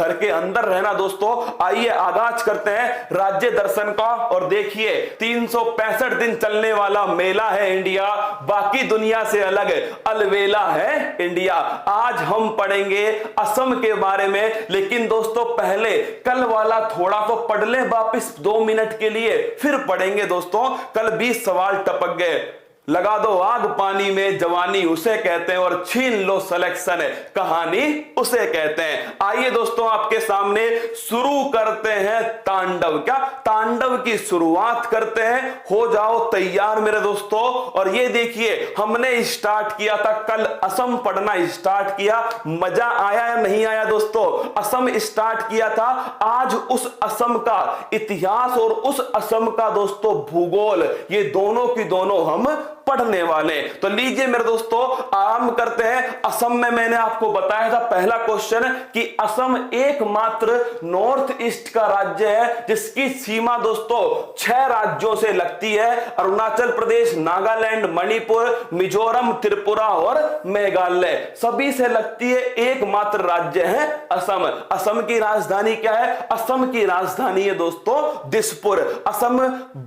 घर के अंदर रहना दोस्तों। आइए आगाज करते हैं राज्य दर्शन का। और देखिए 365 दिन चलने वाला मेला है इंडिया, बाकी दुनिया से अलग अलवेला है इंडिया। आज हम पढ़ेंगे असम के बारे में, लेकिन दोस्तों पहले कल वाला थोड़ा तो पढ़ ले वापिस 2 मिनट के लिए, फिर पढ़ेंगे दोस्तों। कल 20 सवाल टपक गए। लगा दो आग पानी में जवानी उसे कहते हैं, और छीन लो सिलेक्शन कहानी उसे कहते हैं। आइए दोस्तों आपके सामने शुरू करते हैं तांडव। क्या तांडव की शुरुआत करते हैं। हो जाओ तैयार मेरे दोस्तों। और ये देखिए हमने स्टार्ट किया था कल असम पढ़ना स्टार्ट किया। मजा आया या नहीं आया दोस्तों? असम स्टार्ट किया था। आज उस असम का इतिहास और उस असम का दोस्तों भूगोल, ये दोनों की दोनों हम पढ़ने वाले। तो लीजिए मेरे दोस्तों आरंभ करते हैं। असम में मैंने आपको बताया था पहला क्वेश्चन कि असम एकमात्र नॉर्थ ईस्ट का राज्य है जिसकी सीमा दोस्तों 6 राज्यों से लगती है। अरुणाचल प्रदेश, नागालैंड, मणिपुर, मिजोरम, त्रिपुरा और मेघालय सभी से लगती है। एकमात्र राज्य है असम। असम की राजधानी क्या है? असम की राजधानी है दोस्तों दिसपुर। असम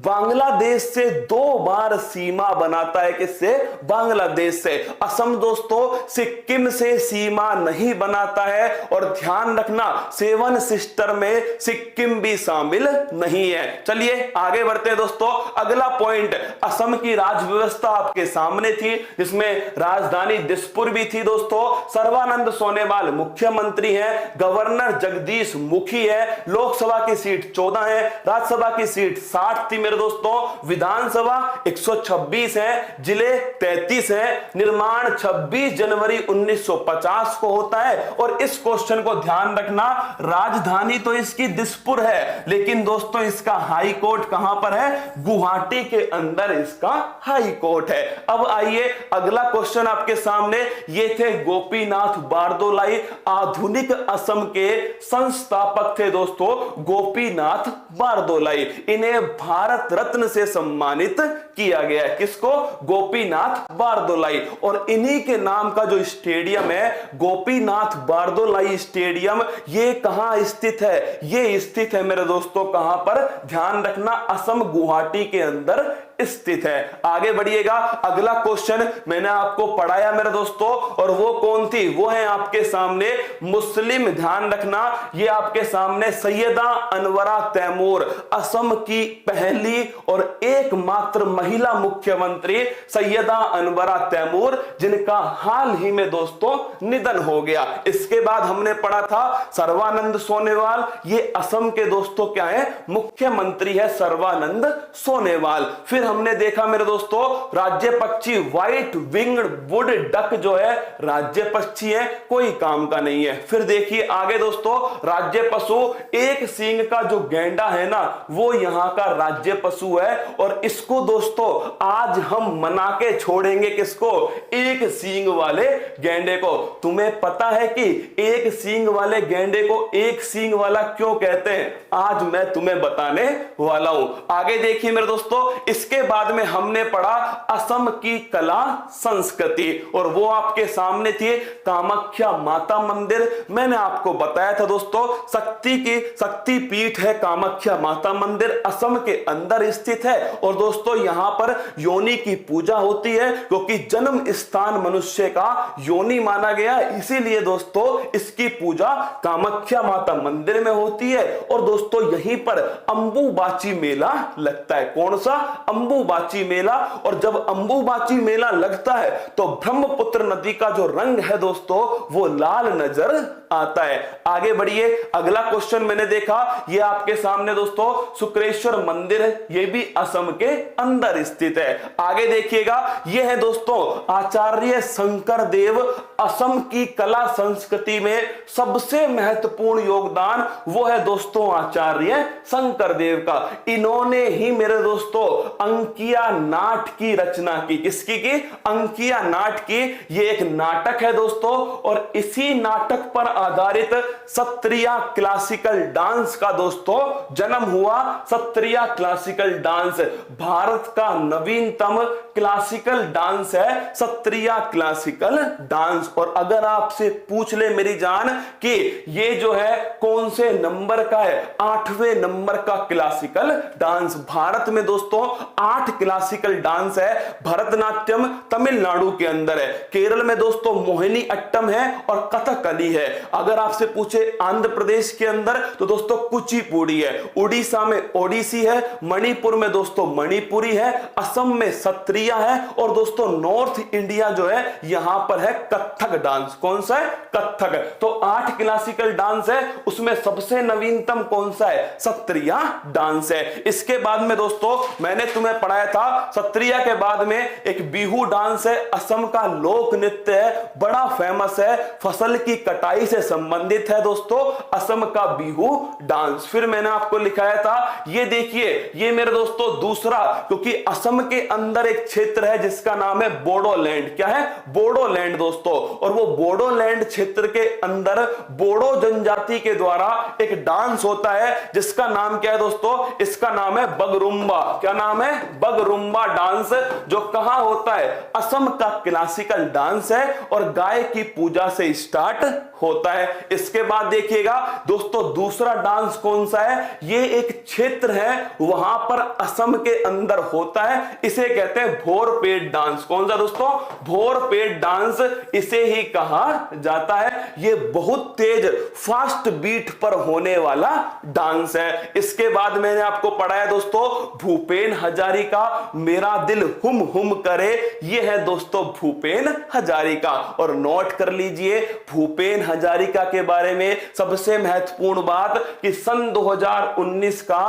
बांग्लादेश से 2 बार सीमा बनाता है। किससे? बांग्लादेश से। असम दोस्तों सिक्किम से सीमा नहीं बनाता है। और ध्यान रखना 7 सिस्टर में सिक्किम भी शामिल नहीं है। चलिए आगे बढ़ते हैं दोस्तों। अगला पॉइंट, असम की राज व्यवस्था आपके सामने थी जिसमें राजधानी दिसपुर भी थी दोस्तों। सर्बानंद सोनोवाल मुख्यमंत्री हैं। गवर्नर जगदीश मुखी है। लोकसभा की सीट 14 है, राज्यसभा की सीट 60 थी मेरे दोस्तों। विधानसभा 126 है, जिले 33 है। निर्माण 26 जनवरी 1950 को होता है। और इस क्वेश्चन को ध्यान रखना, राजधानी तो इसकी दिसपुर है, लेकिन दोस्तों इसका हाई कोर्ट कहां पर है? गुवाहाटी के अंदर इसका हाई कोर्ट है। अब आइए अगला क्वेश्चन आपके सामने। ये थे गोपीनाथ बारदोलाई, आधुनिक असम के संस्थापक थे दोस्तों गोपीनाथ बारदोलाई। इन्हें भारत रत्न से सम्मानित किया गया है। किसको? गोपीनाथ बारदोलाई। और इन्हीं के नाम का जो स्टेडियम है गोपीनाथ बारदोलाई स्टेडियम, ये कहां स्थित है? ये स्थित है मेरे दोस्तों कहां पर? ध्यान रखना असम गुवाहाटी के अंदर स्थित है। आगे बढ़िएगा। अगला क्वेश्चन मैंने आपको पढ़ाया मेरे दोस्तों, और वो कौन थी? वो है आपके सामने मुस्लिम। ध्यान रखना ये आपके सामने सैयदा अनवरा तैमूर, असम की पहली और एकमात्र महिला मुख्यमंत्री सैयदा अनवरा तैमूर, जिनका हाल ही में दोस्तों निधन हो गया। इसके बाद हमने पढ़ा था सर्बानंद सोनोवाल, ये असम के दोस्तों क्या है? मुख्यमंत्री है सर्बानंद सोनोवाल। फिर हमने देखा मेरे दोस्तों राज्य पक्षी व्हाइट विंग्ड वुड डक जो है राज्य पक्षी है, कोई काम का नहीं है। फिर देखिए आगे दोस्तों राज्य पशु, एक सींग का जो गेंडा है ना वो यहां का राज्य पशु है। और इसको दोस्तों आज हम मना के छोड़ेंगे। किसको? एक सींग वाले गेंडे को। तुम्हें पता है कि एक सींग वाले गेंडे को एक सींग वाला क्यों कहते हैं? आज मैं तुम्हें बताने वाला हूं। आगे देखिए मेरे दोस्तों, इसके बाद में हमने पढ़ा असम की कला संस्कृति, और वो आपके सामने थी कामाख्या माता मंदिर। मैंने आपको बताया था दोस्तों शक्ति पीठ है कामाख्या माता मंदिर, असम के अंदर स्थित है। और दोस्तों यहां पर योनि की पूजा होती है, क्योंकि जन्म स्थान मनुष्य का योनि माना गया, इसीलिए दोस्तों इसकी पूजा कामाख्या माता मंदिर में होती है। और दोस्तों यहीं पर अंबुबाची मेला लगता है। कौन सा? अंबुबाची मेला। और जब अंबुबाची मेला लगता है तो ब्रह्मपुत्र नदी का जो रंग है दोस्तों वो लाल नजर आता है। आगे बढ़िए। अगला क्वेश्चन मैंने देखा, ये आपके सामने दोस्तों शुक्रेश्वर मंदिर है, ये भी असम के अंदर स्थित है। आगे देखिएगा, ये है दोस्तों आचार्य शंकर देव। असम की कला संस्कृति में सबसे महत्वपूर्ण योगदान वो है दोस्तों आचार्य शंकर देव का। इन्होंने ही मेरे दोस्तों अंकिया नाट की रचना की। किसकी की? अंकिया नाट की। ये एक नाटक है दोस्तों, और इसी नाटक पर आधारित सत्रिया क्लासिकल डांस का दोस्तों जन्म हुआ। सत्रिया क्लासिकल डांस भारत का नवीनतम क्लासिकल डांस है, सत्रिया क्लासिकल डांस। और अगर आपसे पूछ ले मेरी जान कि ये जो है कौन से नंबर का है, 8वें नंबर का क्लासिकल डांस। भारत में दोस्तों 8 क्लासिकल डांस है। भरतनाट्यम तमिलनाडु के अंदर है, केरल में दोस्तों मोहिनी अट्टम है और कथकली है। अगर आपसे पूछे आंध्र प्रदेश के अंदर तो दोस्तों कुचिपुड़ी है, उड़ीसा में ओडिसी है, मणिपुर में दोस्तों मणिपुरी है, असम में सत्रिया है और दोस्तों नॉर्थ इंडिया जो है यहां पर है कथक डांस। कौन सा है? कथक। तो 8 क्लासिकल डांस है, उसमें सबसे नवीनतम कौन सा है? सत्रिया डांस है। इसके बाद में दोस्तों मैंने तुम्हें पढ़ाया था सत्रिया के बाद में एक बिहू डांस है, असम का लोक नृत्य है, बड़ा फेमस है, फसल की कटाई से संबंधित है दोस्तों असम का बिहू डांस। फिर मैंने आपको लिखाया था, ये देखिए ये मेरे दोस्तों दूसरा, क्योंकि असम के अंदर एक क्षेत्र है जिसका नाम है बोडोलैंड। क्या है? बोडोलैंड दोस्तों। और वो बोडोलैंड क्षेत्र के अंदर बोडो जनजाति के द्वारा एक डांस होता है जिसका नाम क्या है दोस्तों? इसका नाम है बगरुम्बा। क्या नाम है? बगरुम्बा डांस, जो कहां होता है? असम का क्लासिकल डांस है और गाय की पूजा से स्टार्ट होता है। इसके बाद देखिएगा दोस्तों दूसरा डांस कौन सा है? ये एक क्षेत्र है वहां पर असम के अंदर होता है, इसे कहते हैं भोरपेट डांस। कौन सा दोस्तों? भोरपेट डांस इसे ही कहा जाता है। ये बहुत तेज फास्ट बीट पर होने वाला डांस है। इसके बाद मैंने आपको पढ़ाया दोस्तों भूपेन हजारिका, मेरा दिल हुम हुम करे, ये है दोस्तों भूपेन हजारिका। और नोट कर लीजिए भूपेन हजारिका के बारे में सबसे महत्वपूर्ण बात कि सन 2019 का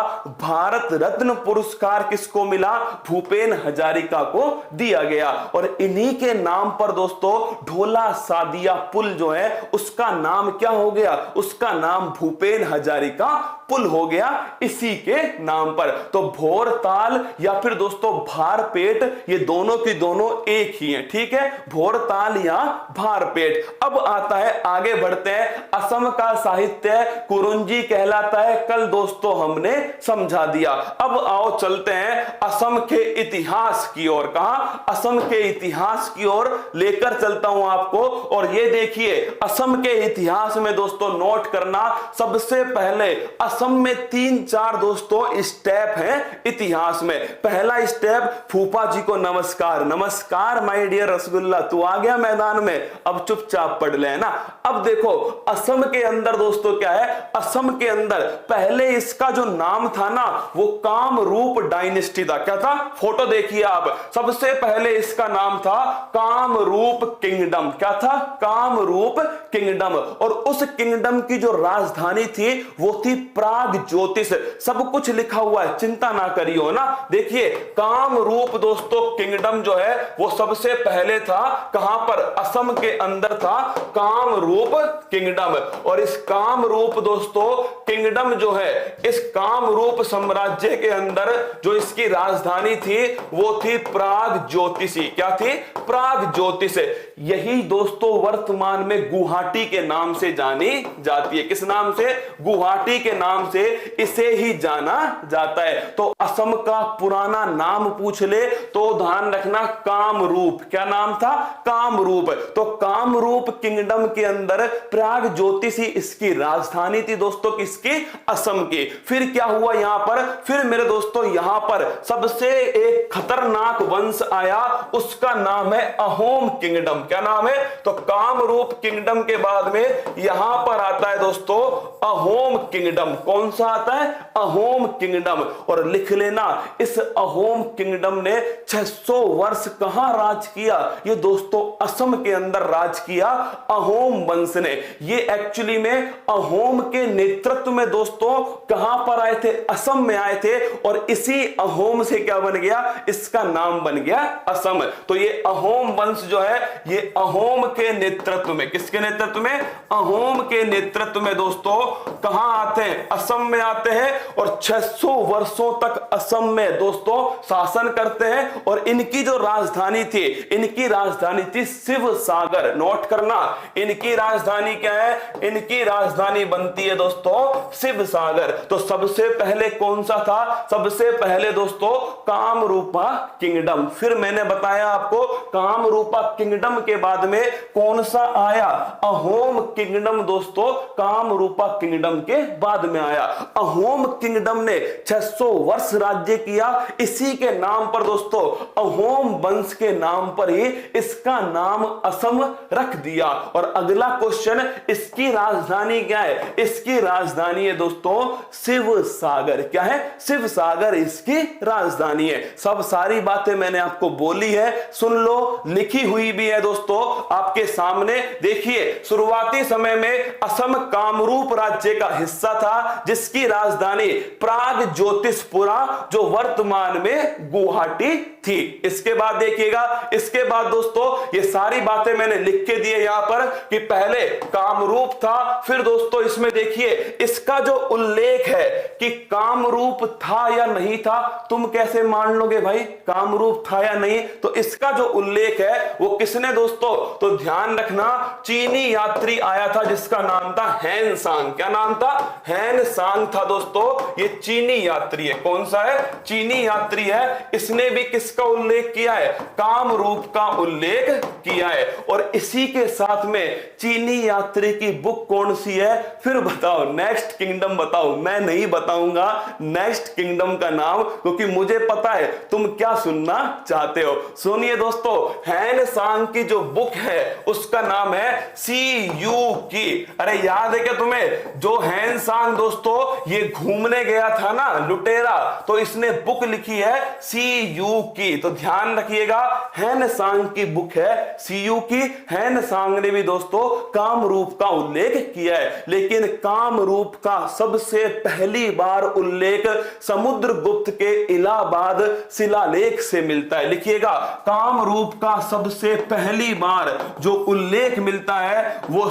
भारत रत्न पुरस्कार किसको मिला? भूपेन हजारिका को दिया गया। और इन्हीं के नाम पर दोस्तों ढोला सादिया पुल जो है उसका नाम क्या हो गया? उसका नाम भूपेन हजारिका पुल हो गया इसी के नाम पर। तो भोरताल या फिर दोस्तों भारपेट, ये दोनों की दोनों एक ही हैं, ठीक है? भोरताल या भारपेट। अब आता है, आगे बढ़ते हैं, असम का साहित्य कुरुंजी कहलाता है। कल दोस्तों हमने समझा दिया। अब आओ चलते हैं असम के इतिहास की ओर। कहां? असम के इतिहास की ओर लेकर चलता हूं आपको। और ये देखिए असम के इतिहास में दोस्तों नोट करना, सबसे पहले असम में 3-4 दोस्तों स्टेप हैं इतिहास में। पहला स्टेप, फूफा जी को नमस्कार। नमस्कार माय डियर रसगुल्ला, तू आ गया मैदान में, अब चुपचाप पढ़ ले ना। अब देखो असम के अंदर दोस्तों क्या है? असम के अंदर पहले इसका जो नाम था ना वो कामरूप डायनेस्टी था। क्या था? फोटो देखिए आप, सबसे पहले इसका नाम था कामरूप किंगडम। क्या था? कामरूप किंगडम। और उस किंगडम की जो राजधानी थी वो थी प्राग ज्योतिष। सब कुछ लिखा हुआ है, चिंता ना करियो ना। देखिए कामरूप दोस्तों किंगडम जो है वो सबसे पहले था कहां पर? असम के अंदर था कामरूप किंगडम। और इस कामरूप दोस्तों किंगडम जो है, इस कामरूप साम्राज्य के अंदर जो इसकी राजधानी थी वो थी प्राग ज्योतिषी। क्या थी? प्राग ज्योतिष। यही दोस्तों वर्तमान में गुवाहाटी के नाम से जानी जाती है। किस नाम से? गुवाहाटी के नाम से इसे ही जाना जाता है। तो असम का पुराना नाम पूछ ले तो ध्यान रखना कामरूप। क्या नाम था? कामरूप। तो कामरूप किंगडम के अंदर प्राग ज्योतिषी इसकी राजधानी थी दोस्तों, किसकी? असम की। फिर क्या हुआ यहां पर? फिर मेरे दोस्तों यहां पर सबसे एक खतरनाक वंश आया, उसका नाम है अहोम किंगडम। क्या नाम है? तो कामरूप किंगडम के बाद में यहां पर आता है दोस्तों अहोम किंगडम। कौन सा आता है? अहोम किंगडम। और लिख लेना, इस अहोम किंगडम ने 600 वर्ष कहां राज किया? ये दोस्तों असम के अंदर राज किया अहोम वंश ने। ये एक्चुअली में अहोम के नेतृत्व में दोस्तों कहां पर आए थे? असम में आए थे। और इसी अहोम से क्या बन गया? इसका नाम बन गया असम। तो ये अहोम वंश जो है ये अहोम के नेतृत्व में, किसके नेतृत्व नेतृत्व में? अहोम के नेतृत्व में दोस्तों कहां आते हैं? असम में आते हैं और 600 वर्षों तक असम में दोस्तों शासन करते हैं। और इनकी जो राजधानी थी, इनकी राजधानी थी शिवसागर। नोट करना, इनकी राजधानी क्या है? इनकी राजधानी बनती है दोस्तों शिवसागर। तो सबसे पहले कौन सा था? सबसे पहले दोस्तों कामरूपा किंगडम। फिर मैंने बताया आपको कामरूपा किंगडम के बाद में कौन सा आया? अहोम किंगडम दोस्तों कामरूपा किंगडम के बाद में आया। अहोम किंगडम ने 600 वर्ष राज्य किया। इसी के नाम पर दोस्तों, अहोम वंश के नाम पर ही इसका नाम असम रख दिया। और अगला क्वेश्चन, इसकी राजधानी क्या है? इसकी राजधानी है दोस्तों शिवसागर। क्या है? शिवसागर इसकी राजधानी है। सब सारी बातें मैंने आपको बोली है, सुन लो, लिखी हुई भी है दोस्तों आपके सामने। देखिए, शुरुआती समय में असम कामरूप राज्य का हिस्सा था, जिसकी राजधानी प्राग ज्योतिषपुरा जो वर्तमान में गुवाहाटी थी। इसके बाद देखिएगा, इसके बाद दोस्तों ये सारी बातें मैंने लिख के दी है यहां पर कि पहले कामरूप था। फिर दोस्तों इसमें देखिए, इसका जो उल्लेख है कि कामरूप था या नहीं था, तुम कैसे मान लोगे भाई कामरूप था या नहीं? तो इसका जो उल्लेख है वो किसने दोस्तों? तो ध्यान रखना, चीनी यात्री आया था जिसका नाम था हैन सांग। क्या नाम था? हैन सांग था दोस्तों। ये चीनी यात्री है। कौन सा है? चीनी यात्री है। इसने भी किसका उल्लेख किया है? कामरूप का उल्लेख किया है। और इसी के साथ में चीनी यात्री की बुक कौन सी है? फिर बताओ, नेक्स्ट किंगडम बताओ। मैं नहीं बताऊंगा नेक्स्ट किंगडम का नाम, क्योंकि मुझे पता है तुम क्या सुनना चाहते हो। सुनिए दोस्तों, हैन सांग की जो बुक है उसका नाम है सी यू की। अरे याद है क्या तुम्हें? जो हैन सांग दोस्तों ये घूमने गया था ना, लुटेरा, तो इसने बुक लिखी है सी यू की। तो ध्यान रखिएगा, हैन सांग की बुक है सी यू की। हैन सांग ने भी दोस्तों कामरूप का उल्लेख किया है, लेकिन कामरूप का सबसे पहली बार उल्लेख समुद्रगुप्त के इलाहाबाद शिलालेख से मिलता है। लिखिएगा, कामरूप का सबसे पहली बार जो उल्लेख मिलता है वो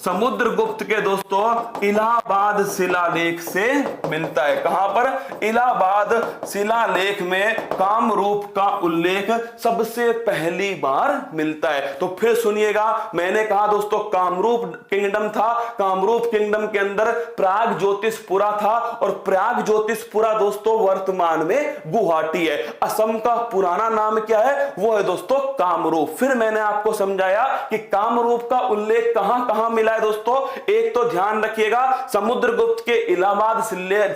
समुद्रगुप्त के दोस्तों इलाहाबाद शिलालेख से मिलता है। कहां पर? इलाहाबाद शिलालेख में कामरूप का उल्लेख सबसे पहली बार मिलता है। तो फिर सुनिएगा, मैंने कहा दोस्तों कामरूप किंगडम था। कामरूप किंगडम के अंदर प्राग ज्योतिषपुरा था, और प्राग ज्योतिषपुरा दोस्तों वर्तमान में गुवाहाटी है। असम का पुराना नाम क्या है? वो है दोस्तों कामरूप। फिर मैंने आपको समझाया कि कामरूप का उल्लेख कहां कहां मिला है दोस्तों। एक तो ध्यान रखिएगा, समुद्रगुप्त के इलाहाबाद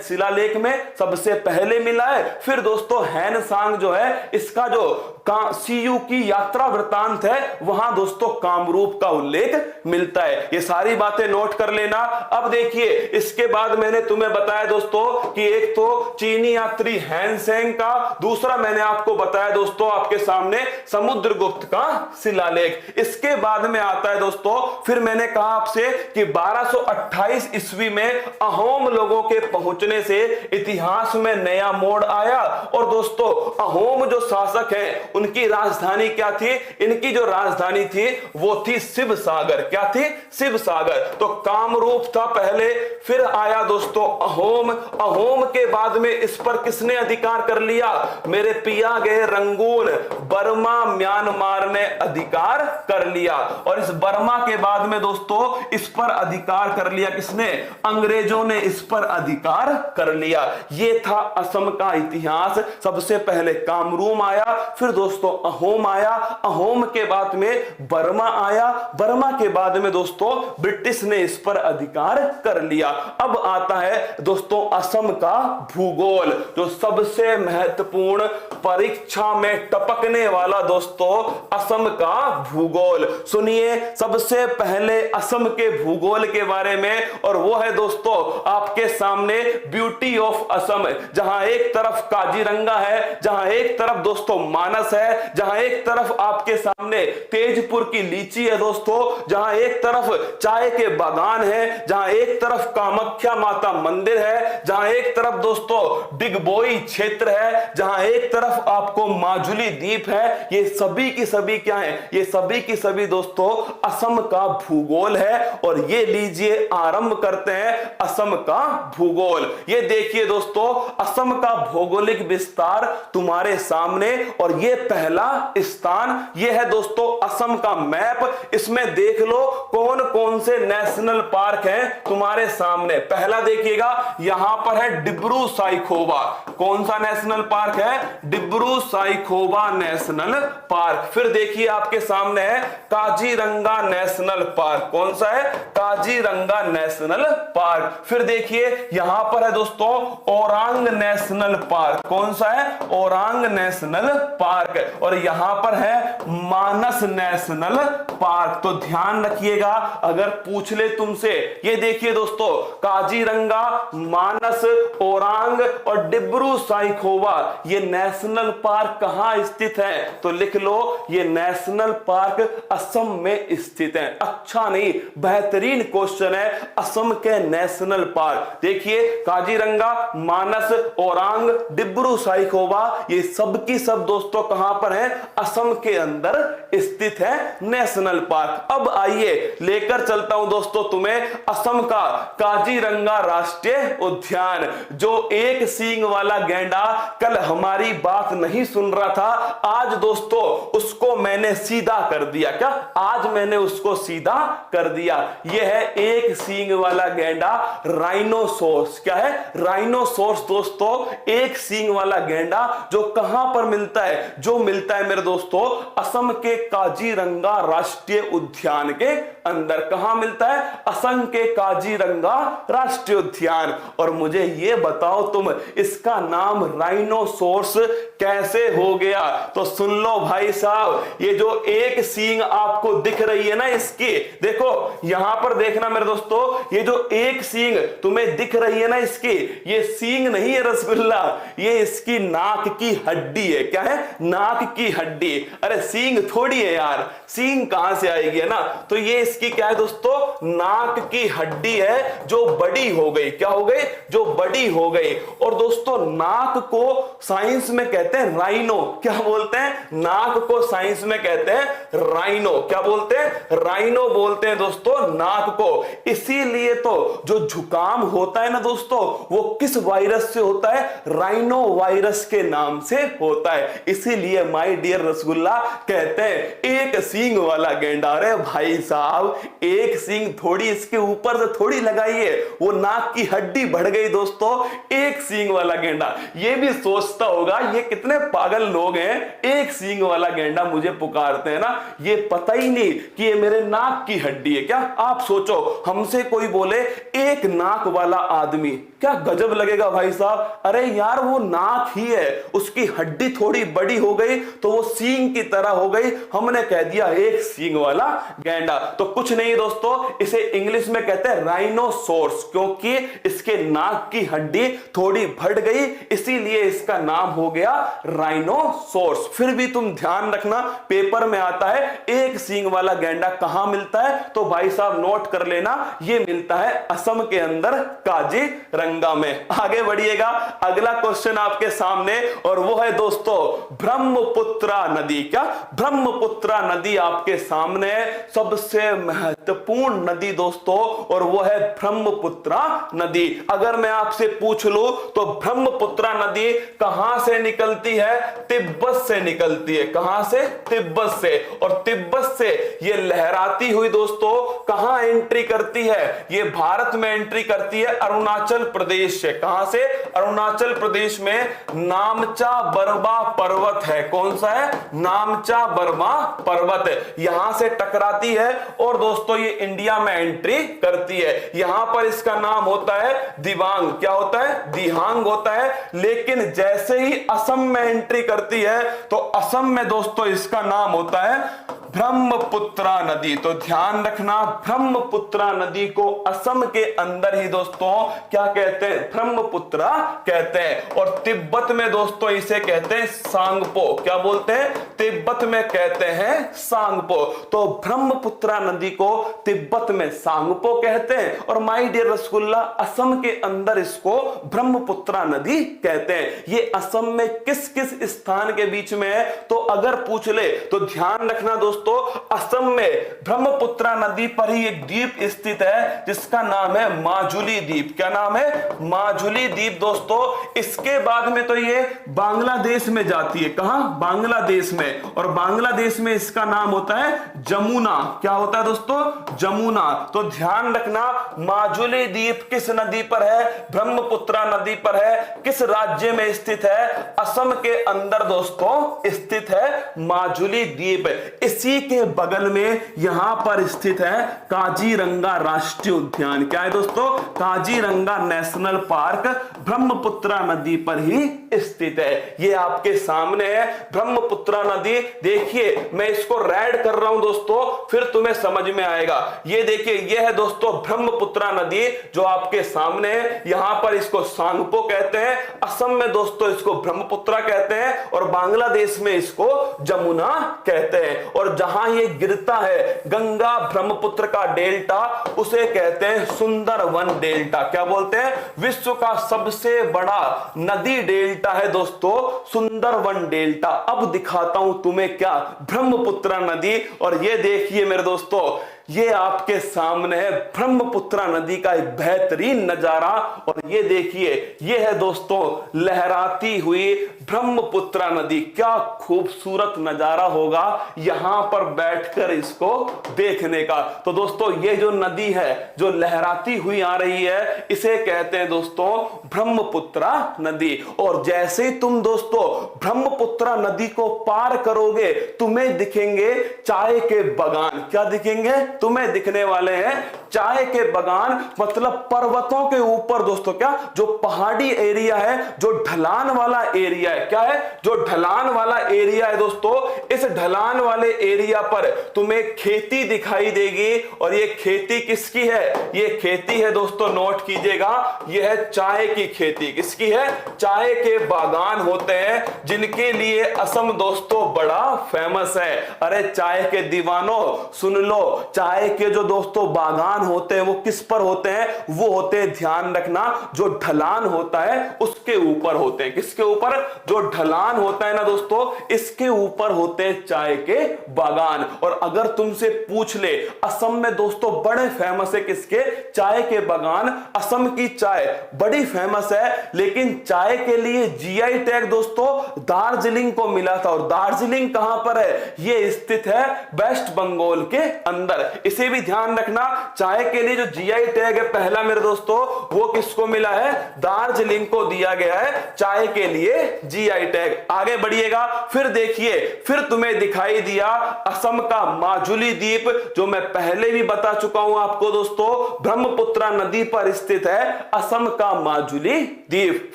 शिलालेख में सबसे पहले मिला है। फिर दोस्तों हैन सांग जो है, इसका जो सीयू की यात्रा वृतांत है, वहां दोस्तों कामरूप का उल्लेख मिलता है। ये सारी बातें नोट कर लेना। अब देखिए, इसके बाद मैंने तुम्हें बताया दोस्तों कि एक तो चीनी यात्री हैन सांग का, दूसरा मैंने आपको बताया दोस्तों आपके सामने समुद्रगुप्त का शिलालेख। इसके बाद में आता है दोस्तों, फिर मैंने कहा आपसे कि 1228 ईस्वी में अहोम लोगों के पहुंचने से इतिहास में नया मोड़ आया। और दोस्तों अहोम जो शासक हैं उनकी राजधानी क्या थी? इनकी जो राजधानी थी वो थी शिवसागर। क्या थी? शिवसागर। तो कामरूप था पहले, फिर आया दोस्तों अहोम। अहोम के बाद में इस पर किसने अधिकार कर लिया? मेरे पिया गए रंगून, बर्मा म्यांमार ने अधिकार कर लिया। और इस बर्मा के बाद में दोस्तों इस पर अधिकार कर लिया किसने? अंग्रेजों ने इस पर अधिकार कर लिया। यह था असम का इतिहास। सबसे पहले कामरूप आया, फिर दोस्तों अहोम आया, अहोम के बाद में बर्मा आया, बर्मा के बाद में दोस्तों ब्रिटिश ने इस पर अधिकार कर लिया। अब आता है दोस्तों असम का भूगोल, जो सबसे महत्वपूर्ण परीक्षा में टपकने वाला दोस्तों असम का भूगोल। सुनिए सबसे पहले असम के भूगोल के बारे में, और वो है दोस्तों आपके सामने ब्यूटी ऑफ असम, जहां एक तरफ काजीरंगा है, जहां एक तरफ दोस्तों मानस है, जहां एक तरफ आपके सामने तेजपुर की लीची है दोस्तों, जहां एक तरफ चाय के बागान है, जहां एक तरफ कामाख्या माता मंदिर है, जहां एक तरफ दोस्तों डिगबोई क्षेत्र है, जहां एक तरफ आपको माजुली द्वीप है। ये सभी की सभी क्या है? ये सभी की सभी दोस्तों असम का भूगोल है। और ये लीजिए आरंभ करते हैं असम का भूगोल। ये देखिए दोस्तों असम का भौगोलिक विस्तार तुम्हारे सामने, और ये पहला स्थान ये है दोस्तों असम का मैप। इसमें देख लो कौन कौन से नेशनल पार्क हैं तुम्हारे सामने। पहला देखिएगा यहां पर है डिब्रू साइखोवा। कौन सा नेशनल पार्क है? Dibru Saikhowa national park. फिर देखिए आपके सामने है काजीरंगा नेशनल पार्क। कौन सा है? Kaziranga national park. फिर देखिए यहां पर है दोस्तों ओरांग नेशनल पार्क। कौन सा है? Orang national park. और यहां पर है मानस नेशनल पार्क। तो ध्यान रखिएगा अगर पूछ ले तुमसे, ये देखिए दोस्तों काजीरंगा, मानस, ओरांग और डिब्रू साइखोवा ये नेशनल पार्क कहां स्थित है? तो लिख लो ये नेशनल पार्क असम में स्थित है। अच्छा नहीं, बेहतरीन क्वेश्चन है। असम के नेशनल पार्क देखिए काजीरंगा, मानस, ओरांग, डिब्रू साइखोवा ये सब की सब दोस्तों कहां पर है? असम के अंदर स्थित है नेशनल पार्क। अब आइए लेकर चलता हूं दोस्तों तुम्हें असम का काजीरंगा राष्ट्रीय उद्यान। जो एक सींग वाला गैंडा कल हमारी बात नहीं सुन रहा था, आज दोस्तों उसको मैंने सीधा कर दिया। क्या? आज मैंने उसको सीधा कर दिया। यह है एक सींग वाला गैंडा, राइनोसोर्स। क्या है? राइनोसोर्स दोस्तों एक सींग वाला गैंडा जो कहां पर मिलता है? जो मिलता है मेरे दोस्तों असम के काजीरंगा राष्ट्रीय उद्यान के अंदर। कहां मिलता है? असम के काजीरंगा राष्ट्रीय उद्यान। और मुझे यह बताओ तुम इसका नाम राइनोसोर्स कैसे हो गया? तो सुन लो भाई साहब, ये जो एक सींग आपको दिख रही है ना इसकी, देखो यहां पर देखना मेरे दोस्तों, ये जो एक सींग तुम्हें दिख रही है ना इसकी, ये सींग नहीं है रसगुल्ला, ये इसकी नाक की हड्डी है। क्या है? नाक की हड्डी। अरे सींग थोड़ी है यार, सींग कहां से आएगी, है ना? तो ये इसकी क्या है दोस्तों? नाक की हड्डी है जो बड़ी हो गई। क्या हो गई? जो बड़ी हो गई। और दोस्तों नाक को साइंस में कहते हैं राइनो। क्या बोलते हैं? नाक को साइंस में कहते हैं राइनो। क्या बोलते हैं? राइनो बोलते हैं दोस्तों नाक को। इसीलिए तो जो जुकाम होता है ना दोस्तों, वो किस वायरस से होता है? राइनो वायरस के नाम से होता है। इसीलिए माय डियर रसगुल्ला कहते हैं एक सींग वाला गेंडा। अरे भाई साहब एक सींग थोड़ी इसके ऊपर से थोड़ी लगाइए, वो नाक की हड्डी बढ़ गई दोस्तों। एक सींग वाला गेंडा। ये भी सोचता होगा ये कितने पागल लोग हैं, एक सींग वाला गेंडा मुझे पुकारते हैं ना, ये पता ही नहीं कि ये मेरे नाक की हड्डी है। क्या आप सोचो हमसे कोई बोले एक नाक वाला आदमी, क्या गजब लगेगा भाई साहब। अरे यार वो नाक ही है, उसकी हड्डी थोड़ी बड़ी हो गई तो वो सींग की तरह हो गई, हमने कह दिया एक सींग वाला गैंडा। तो कुछ नहीं दोस्तों, इसे इंग्लिश में कहते हैं राइनोसोर्स, क्योंकि इसके नाक की हड्डी थोड़ी बढ़ गई इसीलिए इसका नाम हो गया राइनोसोर्स। फिर भी तुम ध्यान रखना पेपर में आता है एक सींग वाला गैंडा कहां मिलता है, तो भाई साहब नोट कर लेना ये मिलता है असम के अंदर काजीरंगा में। आगे बढ़िएगा, अगला क्वेश्चन आपके सामने और वो है दोस्तों ब्रह्मपुत्रा नदी। क्या? ब्रह्मपुत्रा नदी आपके सामने सबसे महत्वपूर्ण नदी दोस्तों, और वो है ब्रह्मपुत्रा नदी। अगर मैं आपसे पूछ लूं तो ब्रह्मपुत्रा नदी कहां से निकलती है? तिब्बत से निकलती है। कहां से? तिब्बत से। और तिब्बत से ये लहराती हुई दोस्तों कहां एंट्री करती है? ये भारत में एंट्री करती है अरुणाचल प्रदेश से। कहां से? अरुणाचल प्रदेश में नामचा बरवा पर्वत है। कौन सा है? नामचा बरवा पर्वत यहां से टकराती है और दोस्तों ये इंडिया में एंट्री करती है। यहां पर इसका नाम होता है दिबांग। क्या होता है? दिहांग होता है। लेकिन जैसे ही असम में एंट्री करती है तो असम में दोस्तों इसका नाम होता है ब्रह्मपुत्रा नदी। तो ध्यान रखना, ब्रह्मपुत्रा नदी को असम के अंदर ही दोस्तों क्या कहते हैं, ब्रह्मपुत्रा कहते हैं। और तिब्बत में दोस्तों इसे कहते हैं सांगपो। क्या बोलते हैं, तिब्बत में कहते हैं सांगपो। तो ब्रह्मपुत्रा नदी को तिब्बत में सांगपो कहते हैं और माय डियर रसगुल्ला असम के अंदर इसको ब्रह्मपुत्रा नदी कहते हैं। ये असम में किस किस स्थान के बीच में है, तो अगर पूछ ले तो ध्यान रखना दोस्तों, असम में ब्रह्मपुत्रा नदी पर ही एक द्वीप स्थित है जिसका नाम है माजुली द्वीप। क्या नाम है, माजुली द्वीप दोस्तों। इसके बाद में तो ये बांग्लादेश में जाती है। कहां, बांग्लादेश में। और बांग्लादेश में इसका नाम होता है जमुना। क्या होता है दोस्तों, जमुना। तो ध्यान रखना, माजुली द्वीप किस नदी पर है, ब्रह्मपुत्रा नदी पर है। किस राज्य में स्थित है, असम के अंदर दोस्तों स्थित है माजुली द्वीप। इसी के बगल में यहां पर स्थित है काजीरंगा राष्ट्रीय उद्यान। क्या है दोस्तों, काजीरंगा नेशनल पार्क ब्रह्मपुत्रा नदी पर ही स्थित है। ये आपके सामने है ब्रह्मपुत्रा नदी। देखिए मैं इसको रेड कर रहा हूं दोस्तों, फिर तुम्हें समझ में आएगा। ये देखिए, ये है दोस्तों ब्रह्मपुत्रा नदी जो आपके सामने है। यहां पर इसको सांगपो कहते हैं, असम में दोस्तों इसको ब्रह्मपुत्रा कहते हैं और बांग्लादेश में इसको जमुना कहते हैं। और जहां ये गिरता है गंगा ब्रह्मपुत्र का डेल्टा, उसे कहते हैं सुंदरवन डेल्टा। क्या बोलते हैं, विश्व का सबसे बड़ा नदी डेल्टा है दोस्तों सुंदरवन डेल्टा। अब दिखाता हूं तुम्हें क्या, ब्रह्मपुत्रा नदी। और ये देखिए मेरे दोस्तों, ये आपके सामने है ब्रह्मपुत्रा नदी का एक बेहतरीन नजारा। और ये देखिए, ये है दोस्तों लहराती हुई ब्रह्मपुत्रा नदी। क्या खूबसूरत नजारा होगा यहां पर बैठकर इसको देखने का। तो दोस्तों ये जो नदी है जो लहराती हुई आ रही है, इसे कहते हैं दोस्तों ब्रह्मपुत्रा नदी। और जैसे ही तुम दोस्तों ब्रह्मपुत्रा नदी को पार करोगे, तुम्हें दिखेंगे चाय के बागान। क्या दिखेंगे, तुम्हें दिखने वाले हैं चाय के बागान। मतलब पर्वतों के ऊपर दोस्तों, क्या जो पहाड़ी एरिया है, जो ढलान वाला एरिया है। क्या है, जो ढलान वाला एरिया है दोस्तों, इस ढलान वाले एरिया पर तुम्हें खेती दिखाई देगी। और ये खेती किसकी है, ये खेती है दोस्तों, नोट कीजिएगा, यह है चाय की खेती। किसकी है, चाय के बागान होते हैं जिनके लिए असम दोस्तों बड़ा फेमस है। अरे चाय के दीवानों सुन लो, चाय के जो दोस्तों बागान होते हैं वो किस पर होते हैं, वो होते हैं, ध्यान रखना, जो ढलान होता है उसके ऊपर होते हैं। किसके ऊपर, जो ढलान होता है ना दोस्तों, इसके ऊपर होते हैं चाय के बागान। और अगर तुमसे पूछ ले असम में दोस्तों बड़े फेमस है किसके, चाय के बागान। असम की चाय बड़ी फेमस है, लेकिन चाय के लिए जीआई टैग दोस्तों दार्जिलिंग को मिला था। और दार्जिलिंग कहां पर है, ये स्थित है वेस्ट बंगाल के अंदर। इसे भी ध्यान रखना, चाय के लिए जो जीआई टैग है पहला मेरे दोस्तों, वो किसको मिला है, दार्जिलिंग को दिया गया है चाय के लिए जीआई टैग। आगे बढ़िएगा, फिर देखिए, फिर तुम्हें दिखाई दिया असम का माजुली द्वीप, जो मैं पहले भी बता चुका हूं आपको दोस्तों, ब्रह्मपुत्रा नदी पर स्थित है असम का माजुली द्वीप।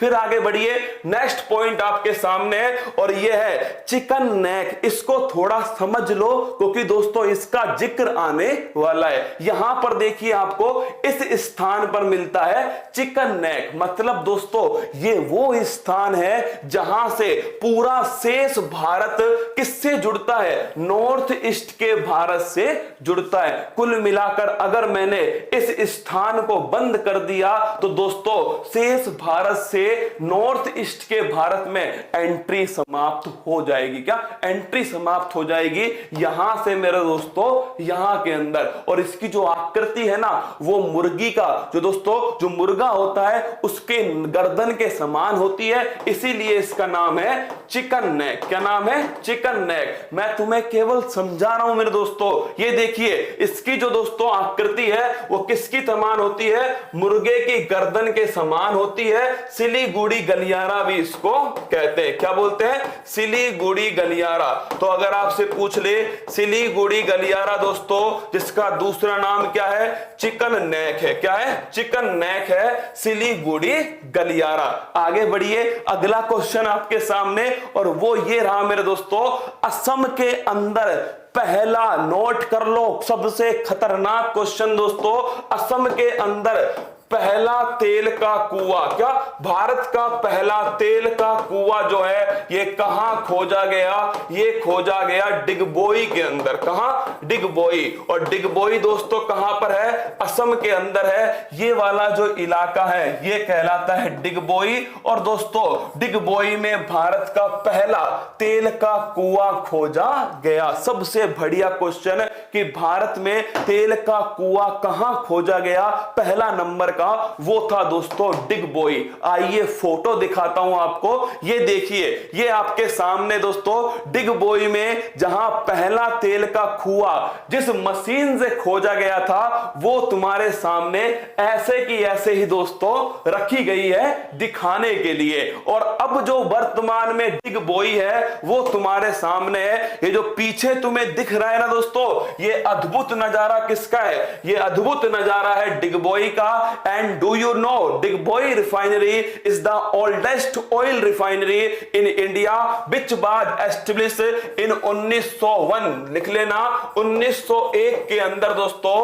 फिर आगे बढ़िए, नेक्स्ट पॉइंट आपके सामने है और यह है चिकन नेक। इसको थोड़ा समझ लो क्योंकि दोस्तों इसका जिक्र आने वाला है। यहां पर देखिए आपको इस स्थान पर मिलता है चिकन नेक। मतलब दोस्तों ये वो स्थान है जहां से पूरा शेष भारत किससे जुड़ता है, नॉर्थ ईस्ट के भारत से जुड़ता है। कुल मिलाकर अगर मैंने इस स्थान को बंद कर दिया तो दोस्तों शेष भारत से नॉर्थ ईस्ट के भारत में एंट्री समाप्त हो जाएगी। क्या एंट्री समाप्त हो जाएगी यहां से मेरे दोस्तों, यहां के अंदर। और इसकी जो आकृति है ना, वो मुर्गी का जो दोस्तों जो मुर्गा होता है उसके गर्दन के समान होती है, इसीलिए इसका नाम है चिकन नेक। क्या नाम है, चिकन नेक। मैं तुम्हें केवल समझा रहा हूं मेरे दोस्तों। ये देखिए इसकी जो दोस्तों आकृति है वो किसकी समान होती है, मुर्गे की गर्दन के समान होती है। सिलीगुड़ी गलियारा भी इसको कहते हैं। क्या बोलते हैं, सिलीगुड़ी गलियारा। तो अगर आपसे पूछ ले सिलीगुड़ी गलियारा दोस्तों, जिसका दूसरा नाम क्या है, चिकन नेक है। क्या है, चिकन नेक है सिलीगुड़ी गलियारा। आगे बढ़िए, अगला क्वेश्चन आपके सामने, और वो ये रहा मेरे दोस्तों, असम के अंदर पहला, नोट कर लो, सबसे खतरनाक क्वेश्चन दोस्तों, असम के अंदर पहला तेल का कुआं, क्या भारत का पहला तेल का कुआं जो है ये कहां खोजा गया? ये खोजा गया डिगबोई के अंदर। कहां? डिगबोई। और डिगबोई दोस्तों कहां पर है? असम के अंदर है। ये वाला जो इलाका है ये कहलाता है डिगबोई। और दोस्तों डिगबोई में भारत का पहला तेल का कुआं खोजा गया। सबसे बढ़िया क्वेश्चन कि भारत में तेल का कुआं कहां खोजा गया? पहला नंबर वो था दोस्तों डिगबोई। आइए फोटो दिखाता हूं आपको, ये देखिए, ये आपके सामने दोस्तों डिगबोई में जहां पहला तेल का कुआं जिस मशीन से खोजा गया था वो तुम्हारे सामने ऐसे की ऐसे ही दोस्तों रखी गई है दिखाने के लिए। और अब जो वर्तमान में डिगबोई है वो तुम्हारे सामने है। ये जो पीछे तुम्हें दिख रहा है ना दोस्तों, ये अद्भुत नजारा किसका है? ये अद्भुत नजारा है डिगबोई का। And do you know Digboi refinery is the oldest oil refinery in India which was established in 1901। लिख लेना 1901 के अंदर दोस्तों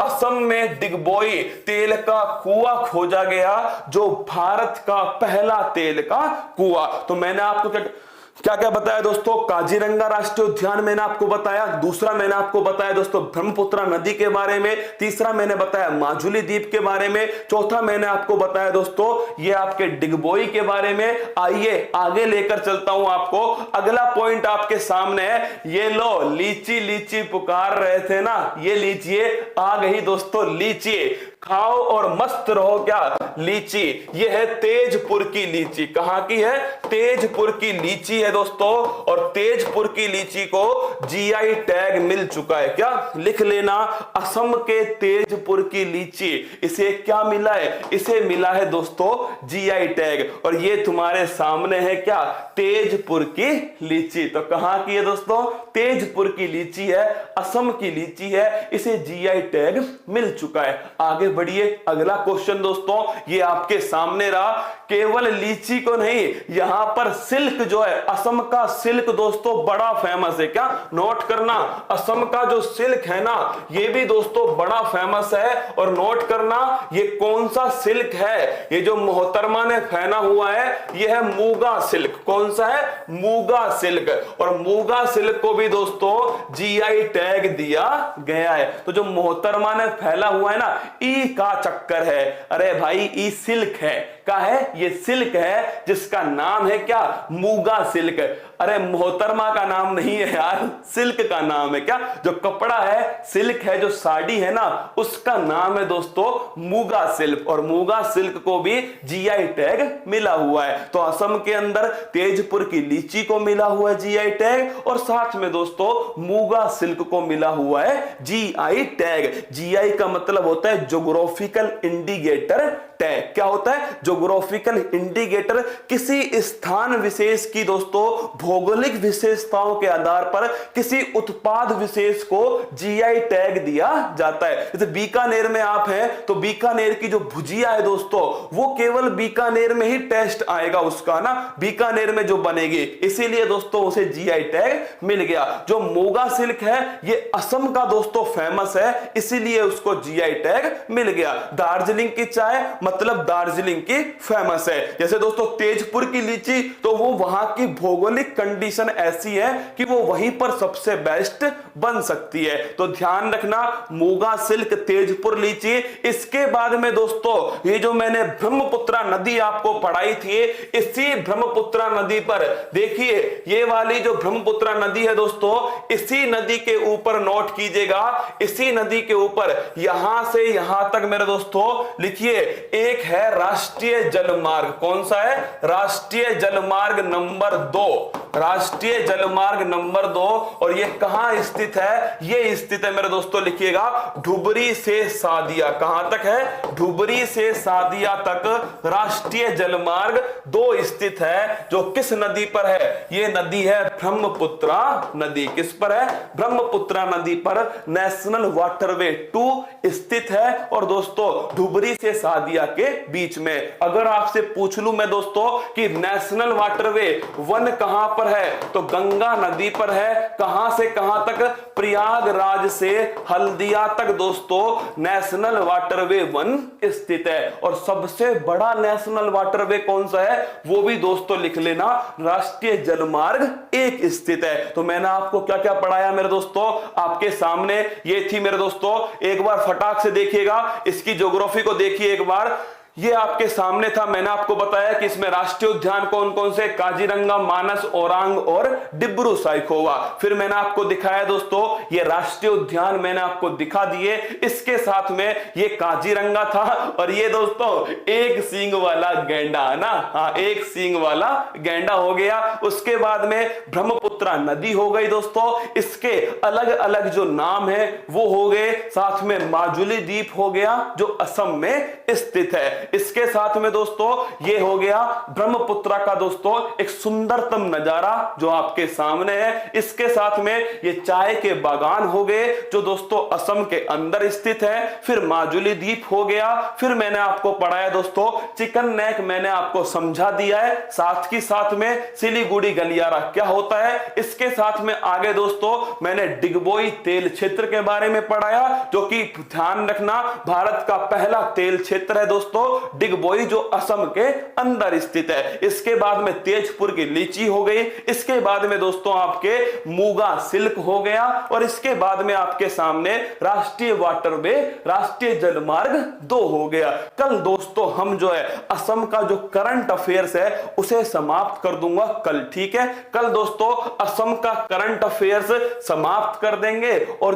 असम में डिगबोई तेल का कुआं खोजा गया, जो भारत का पहला तेल का कुआं। तो मैंने आपको क्या क्या बताया दोस्तों? काजीरंगा राष्ट्रीय उद्यान मैंने आपको बताया, दूसरा मैंने आपको बताया दोस्तों ब्रह्मपुत्र नदी के बारे में, तीसरा मैंने बताया माजुली द्वीप के बारे में, चौथा मैंने आपको बताया दोस्तों ये आपके डिगबोई के बारे में। आइए आगे लेकर चलता हूं आपको। अगला पॉइंट आपके सामने है, ये लो लीची लीची पुकार रहे थे ना, ये लीजिए आ गई दोस्तों लीची। खाओ और मस्त रहो क्या लीची। ये है तेजपुर की लीची। कहां की है? तेजपुर की लीची है दोस्तों। और तेजपुर की लीची को जीआई टैग मिल चुका है। क्या? लिख लेना असम के तेजपुर की लीची, इसे क्या मिला है? इसे मिला है दोस्तों जीआई टैग। और ये तुम्हारे सामने है क्या? तेजपुर की लीची। तो कहां की है दोस्तों? तेजपुर की लीची है, असम की लीची है, इसे जीआई टैग मिल चुका है। आगे बढ़िए, अगला क्वेश्चन दोस्तों ये आपके सामने रहा। केवल लीची को नहीं, यहां पर सिल्क जो है, असम का सिल्क दोस्तों बड़ा फेमस है। क्या? नोट करना, असम का जो सिल्क है ना ये भी दोस्तों बड़ा फेमस है। और नोट करना ये कौन सा सिल्क है? ये जो मोहतरमा ने पहना हुआ है ये है मूगा सिल्क। कौन सा है? मूगा सिल्क। और मूगा सिल्क को भी दोस्तों जीआई टैग दिया गया है। तो जो मोहतरमा ने फैला हुआ है ना, ई का चक्कर है। अरे भाई ई सिल्क है, का है? ये सिल्क है जिसका नाम है क्या? मूगा सिल्क। अरे मोहतरमा का नाम नहीं है यार, सिल्क का नाम है। क्या? जो कपड़ा है सिल्क है, जो साड़ी है ना उसका नाम है दोस्तों मूगा सिल्क। और मूगा सिल्क को भी जीआई टैग मिला हुआ है। तो असम के अंदर तेजपुर की लीची को मिला हुआ है जीआई टैग, और साथ में दोस्तों मूगा सिल्क को मिला हुआ है जीआई टैग। जीआई का मतलब होता है ज्योग्राफिकल इंडिकेटर टैग। क्या होता है? Geographical indicator. किसी स्थान विशेष की दोस्तों भौगोलिक विशेषताओं के आधार पर किसी उत्पाद विशेष को जीआई टैग दिया जाता है। जैसे बीकानेर में आप हैं तो बीकानेर की जो भुजिया है दोस्तों वो केवल बीकानेर में ही टेस्ट आएगा उसका ना, बीकानेर में जो बनेगी, इसीलिए दोस्तों उसे जीआई टैग मिल गया। जो मूगा सिल्क है ये असम का दोस्तों फेमस है, इसीलिए उसको जीआई टैग मिल गया। दार्जिलिंग की चाय मतलब दार्जिलिंग की फेमस है। जैसे दोस्तों तेजपुर की लीची, तो वो वहां की भौगोलिक कंडीशन ऐसी है कि वो वहीं पर सबसे बेस्ट बन सकती है। तो ध्यान रखना मूगा सिल्क, तेजपुर लीची। इसके बाद में दोस्तों ये जो मैंने ब्रह्मपुत्र नदी आपको पढ़ाई थी, इसी ब्रह्मपुत्र नदी पर देखिए, ये वाली जो ब्रह्मपुत्र नदी है दोस्तों, इसी नदी के ऊपर नोट कीजिएगा, इसी नदी के ऊपर यहां से यहां तक मेरे दोस्तों लिखिए, एक है राष्ट्रीय जलमार्ग। कौन सा है? राष्ट्रीय जलमार्ग नंबर 2। राष्ट्रीय जलमार्ग नंबर 2, और ये कहां स्थित है? ये स्थित है मेरे दोस्तों, लिखिएगा, ढुबरी से सादिया। कहां तक है? ढुबरी से सादिया तक राष्ट्रीय जलमार्ग 2 स्थित है, जो किस नदी पर है? ये नदी है ब्रह्मपुत्रा नदी। किस पर है? ब्रह्मपुत्रा नदी पर नेशनल वाटरवे 2 स्थित है, और दोस्तों ढुबरी से सादिया के बीच में। अगर आपसे पूछ लूं मैं दोस्तों कि नेशनल वाटरवे 1 कहां पर है, तो गंगा नदी पर है। कहां से कहां तक? प्रयागराज से हल्दिया तक दोस्तों नेशनल वाटरवे 1 स्थित है। और सबसे बड़ा नेशनल वाटरवे कौन सा है? वो भी दोस्तों लिख लेना, राष्ट्रीय जलमार्ग 1 स्थित है। तो मैंने आपको क्या क्या पढ़ाया मेरे दोस्तों? आपके सामने ये थी मेरे दोस्तों, एक बार फटाक से देखिएगा, इसकी ज्योग्राफी को देखिए एक बार। ये आपके सामने था। मैंने आपको बताया कि इसमें राष्ट्रीय उद्यान कौन कौन से? काजीरंगा, मानस, ओरांग और डिब्रू साइखोवा। फिर मैंने आपको दिखाया दोस्तों, ये राष्ट्रीय उद्यान मैंने आपको दिखा दिए। इसके साथ में ये काजीरंगा था, और ये दोस्तों एक सींग वाला गैंडा है ना, हाँ एक सींग वाला गैंडा हो गया। उसके बाद में ब्रह्मपुत्रा नदी हो गई दोस्तों, इसके अलग अलग जो नाम है वो हो गए। साथ में माजुली द्वीप हो गया जो असम में स्थित है। इसके साथ में दोस्तों ये हो गया ब्रह्मपुत्रा का दोस्तों एक सुंदरतम नजारा जो आपके सामने है। इसके साथ में ये चाय के बागान हो गए जो दोस्तों असम के अंदर स्थित है। फिर माजुली द्वीप हो गया। फिर मैंने आपको पढ़ाया दोस्तों चिकन नेक, मैंने आपको समझा दिया है। साथ ही साथ में सिलीगुड़ी गलियारा क्या होता है। इसके साथ में आगे दोस्तों मैंने डिगबोई तेल क्षेत्र के बारे में पढ़ाया, जो कि ध्यान रखना भारत का पहला तेल क्षेत्र है दोस्तों, डिगबोई, जो असम के अंदर स्थित है। इसके बाद में तेजपुर की लीची हो गई। इसके बाद में दोस्तों आपके मूगा सिल्क हो गया, और इसके बाद में आपके सामने राष्ट्रीय वाटरवे, राष्ट्रीय जलमार्ग 2 हो गया। कल दोस्तों हम जो है असम का जो करंट अफेयर्स है उसे समाप्त कर दूंगा कल, ठीक है। कल दोस्तों असम का करंट अफेयर्स समाप्त कर देंगे, और